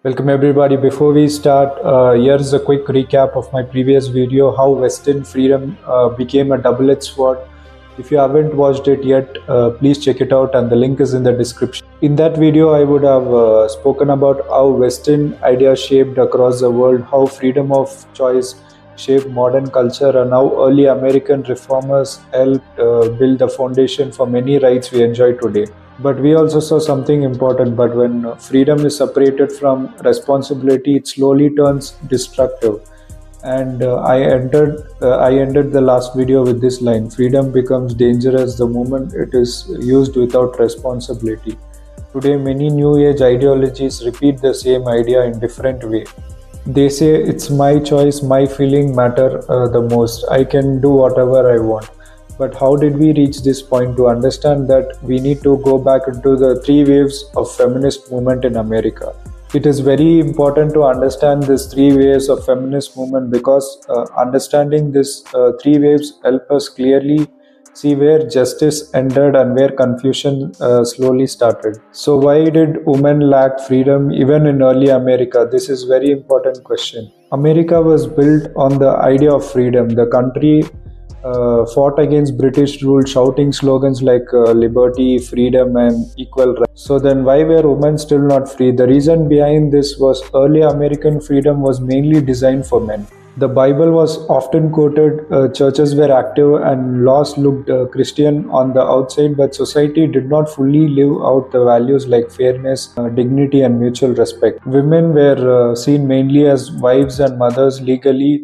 Welcome everybody. Before we start, here's a quick recap of my previous video, how Western freedom became a double-edged sword. If you haven't watched it yet, please check it out and the link is in the description. In that video, I would have spoken about how Western ideas shaped across the world, how freedom of choice shaped modern culture, and how early American reformers helped build the foundation for many rights we enjoy today. But we also saw something important. But when freedom is separated from responsibility, it slowly turns destructive. And I ended the last video with this line: freedom becomes dangerous the moment it is used without responsibility. Today, many new age ideologies repeat the same idea in different way. They say it's my choice, my feeling matter the most. I can do whatever I want. But how did we reach this point? To understand that, we need to go back into the three waves of feminist movement in America. It is very important to understand these three waves of feminist movement because understanding these three waves help us clearly see where justice ended and where confusion slowly started. So why did women lack freedom even in early America? This is very important question. America was built on the idea of freedom. The country fought against British rule, shouting slogans like liberty, freedom, and equal rights. So then, why were women still not free? The reason behind this was early American freedom was mainly designed for men. The Bible was often quoted, churches were active, and laws looked Christian on the outside, but society did not fully live out the values like fairness, dignity, and mutual respect. Women were seen mainly as wives and mothers legally.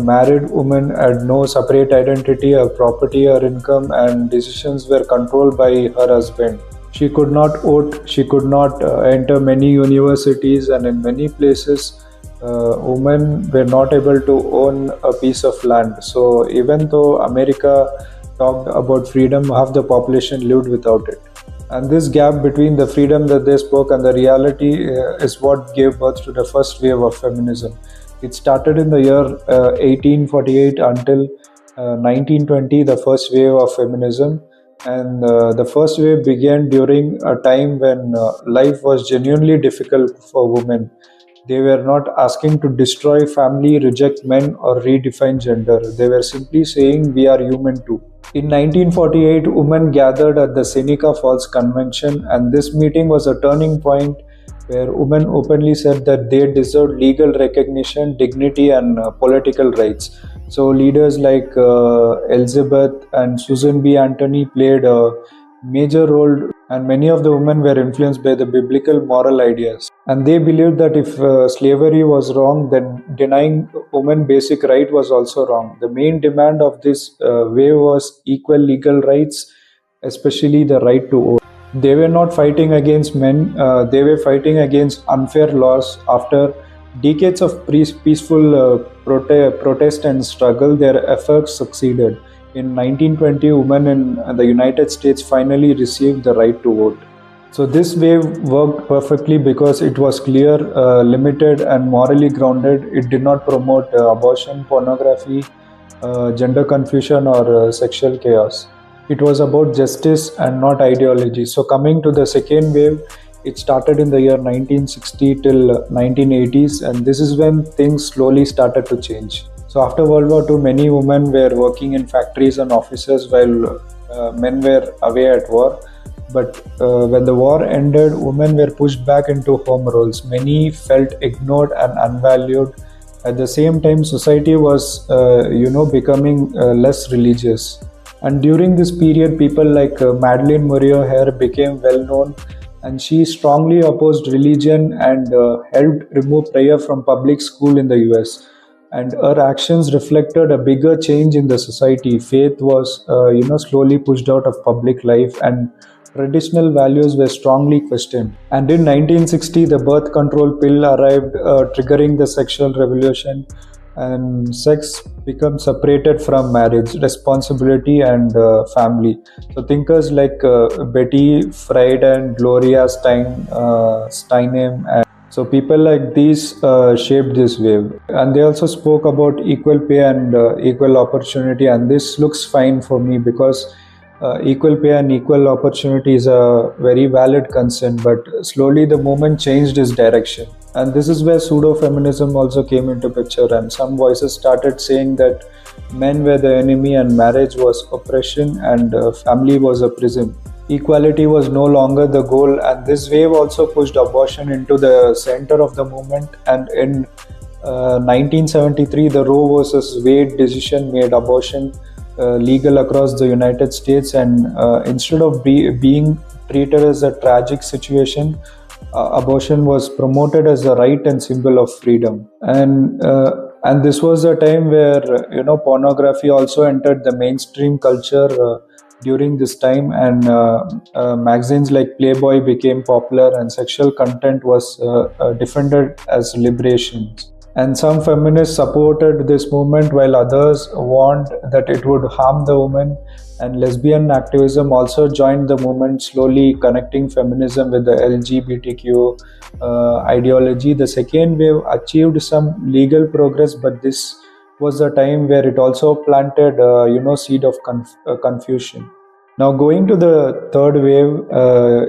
Married women had no separate identity, her property, her income, and decisions were controlled by her husband. She could not vote, she could not enter many universities, and in many places, women were not able to own a piece of land. So, even though America talked about freedom, half the population lived without it. And this gap between the freedom that they spoke and the reality is what gave birth to the first wave of feminism. It started in the year 1848 until 1920, the first wave of feminism. And the first wave began during a time when life was genuinely difficult for women. They were not asking to destroy family, reject men, or redefine gender. They were simply saying we are human too. In 1948, women gathered at the Seneca Falls Convention, and this meeting was a turning point where women openly said that they deserved legal recognition, dignity, and political rights. So leaders like Elizabeth and Susan B. Anthony played a major role, and many of the women were influenced by the biblical moral ideas. And they believed that if slavery was wrong, then denying women basic right was also wrong. The main demand of this wave was equal legal rights, especially the right to vote. They were not fighting against men, they were fighting against unfair laws. After decades of peaceful protest and struggle, their efforts succeeded. In 1920, women in the United States finally received the right to vote. So this wave worked perfectly because it was clear, limited, and morally grounded. It did not promote abortion, pornography, gender confusion, or sexual chaos. It was about justice and not ideology. So coming to the second wave, it started in the year 1960 till 1980s, and this is when things slowly started to change. So after World War II, many women were working in factories and offices while men were away at war. But when the war ended, women were pushed back into home roles. Many felt ignored and unvalued. At the same time, society was, becoming less religious. And during this period, people like Madalyn Murray O'Hair became well known, and she strongly opposed religion and helped remove prayer from public school in the US. And her actions reflected a bigger change in the society. Faith was, slowly pushed out of public life, and traditional values were strongly questioned. And in 1960, the birth control pill arrived, triggering the sexual revolution, and sex become separated from marriage, responsibility, and family. So thinkers like Betty, Friedan, Gloria, Steinem, and so people like these shaped this wave. And they also spoke about equal pay and equal opportunity, and this looks fine for me because equal pay and equal opportunity is a very valid concern, but slowly the movement changed its direction. And this is where pseudo-feminism also came into picture, and some voices started saying that men were the enemy and marriage was oppression and family was a prison. Equality was no longer the goal, and this wave also pushed abortion into the center of the movement. And in 1973, the Roe versus Wade decision made abortion legal across the United States, and instead of being treated as a tragic situation, abortion was promoted as a right and symbol of freedom. And this was a time where pornography also entered the mainstream culture during this time, and magazines like Playboy became popular, and sexual content was defended as liberation. And some feminists supported this movement while others warned that it would harm the women. And lesbian activism also joined the movement, slowly connecting feminism with the LGBTQ ideology. The second wave achieved some legal progress, but this was a time where it also planted seed of confusion. Now, going to the third wave,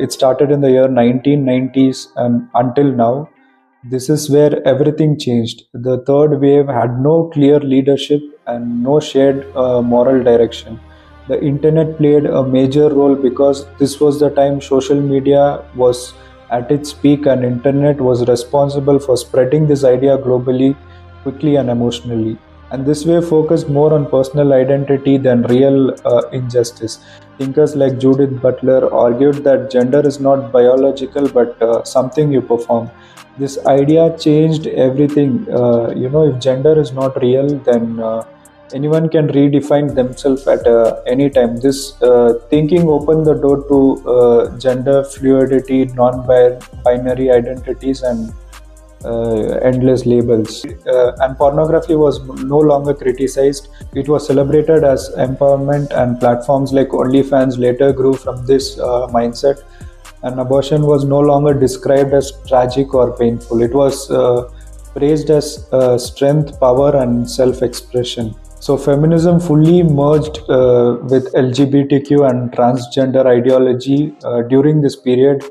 it started in the year 1990s, and until now, this is where everything changed. The third wave had no clear leadership and no shared moral direction. The internet played a major role because this was the time social media was at its peak, and internet was responsible for spreading this idea globally, quickly and emotionally. And this wave focused more on personal identity than real injustice. Thinkers like Judith Butler argued that gender is not biological but something you perform. This idea changed everything. If gender is not real, then anyone can redefine themselves at any time. This thinking opened the door to gender fluidity, non-binary identities, and endless labels. And pornography was no longer criticized. It was celebrated as empowerment, and platforms like OnlyFans later grew from this mindset. And abortion was no longer described as tragic or painful. It was praised as strength, power, and self-expression. So feminism fully merged with LGBTQ and transgender ideology during this period,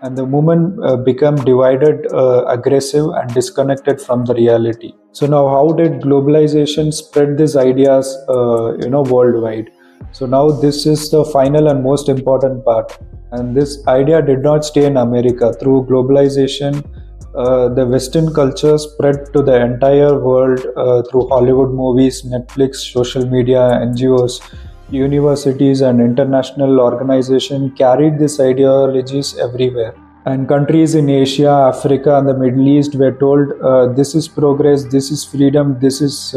and the movement became divided, aggressive, and disconnected from the reality. So now, how did globalization spread these ideas, worldwide? So now this is the final and most important part. And this idea did not stay in America. Through globalization, the Western culture spread to the entire world through Hollywood movies, Netflix, social media, NGOs, universities, and international organizations carried these ideologies everywhere. And countries in Asia, Africa, and the Middle East were told this is progress, this is freedom, this is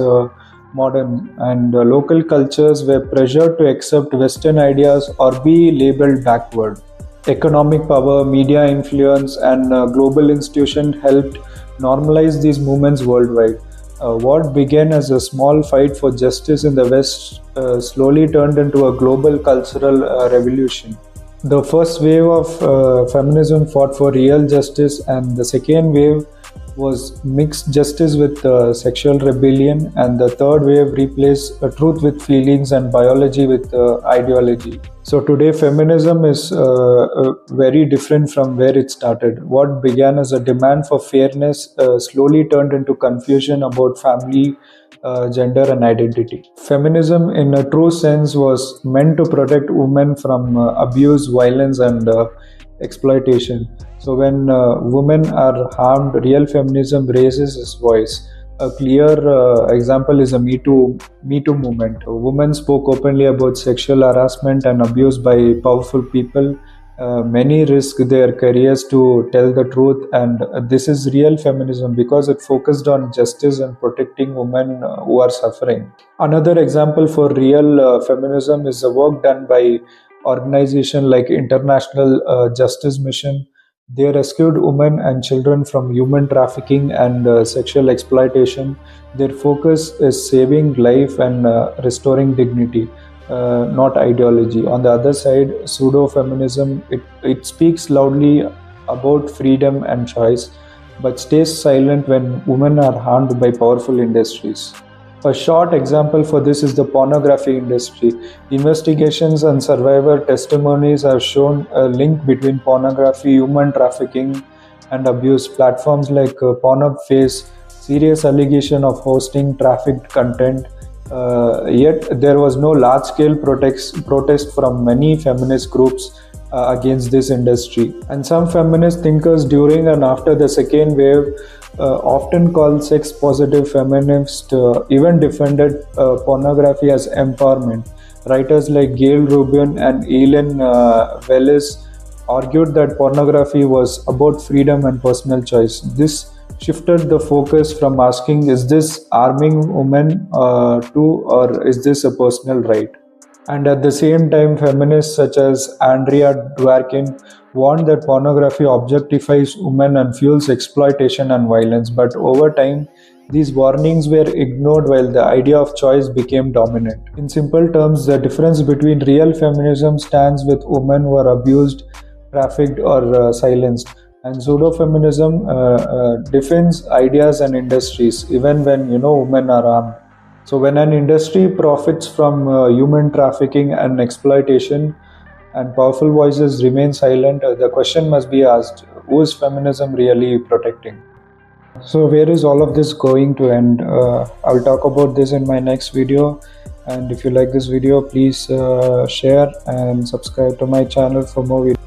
modern. And local cultures were pressured to accept Western ideas or be labeled backward. Economic power, media influence, and global institutions helped normalize these movements worldwide. What began as a small fight for justice in the West slowly turned into a global cultural revolution. The first wave of feminism fought for real justice, and the second wave was mixed justice with sexual rebellion, and the third wave replaced truth with feelings and biology with ideology. So today feminism is very different from where it started. What began as a demand for fairness slowly turned into confusion about family, gender, and identity. Feminism in a true sense was meant to protect women from abuse, violence, and exploitation. So when women are harmed, real feminism raises its voice. A clear example is the Me Too movement. Women spoke openly about sexual harassment and abuse by powerful people. Many risk their careers to tell the truth, and this is real feminism because it focused on justice and protecting women who are suffering. Another example for real feminism is the work done by organizations like International Justice Mission. They rescued women and children from human trafficking and sexual exploitation. Their focus is saving life and restoring dignity, not ideology. On the other side, pseudo-feminism, it speaks loudly about freedom and choice, but stays silent when women are harmed by powerful industries. A short example for this is the pornography industry. Investigations and survivor testimonies have shown a link between pornography, human trafficking, and abuse. Platforms like Pornhub face serious allegation of hosting trafficked content. Yet there was no large-scale protest from many feminist groups against this industry. And some feminist thinkers during and after the second wave, often called sex-positive feminists, even defended pornography as empowerment. Writers like Gail Rubin and Ellen Welles argued that pornography was about freedom and personal choice. This shifted the focus from asking, is this harming women, to, or is this a personal right? And at the same time, feminists such as Andrea Dworkin warned that pornography objectifies women and fuels exploitation and violence. But over time, these warnings were ignored while the idea of choice became dominant. In simple terms, the difference between real feminism stands with women who are abused, trafficked, or silenced, and pseudo-feminism defends ideas and industries even when women are harmed. So when an industry profits from human trafficking and exploitation, and powerful voices remain silent, the question must be asked: who is feminism really protecting? So where is all of this going to end? I'll talk about this in my next video. And if you like this video, please share and subscribe to my channel for more videos.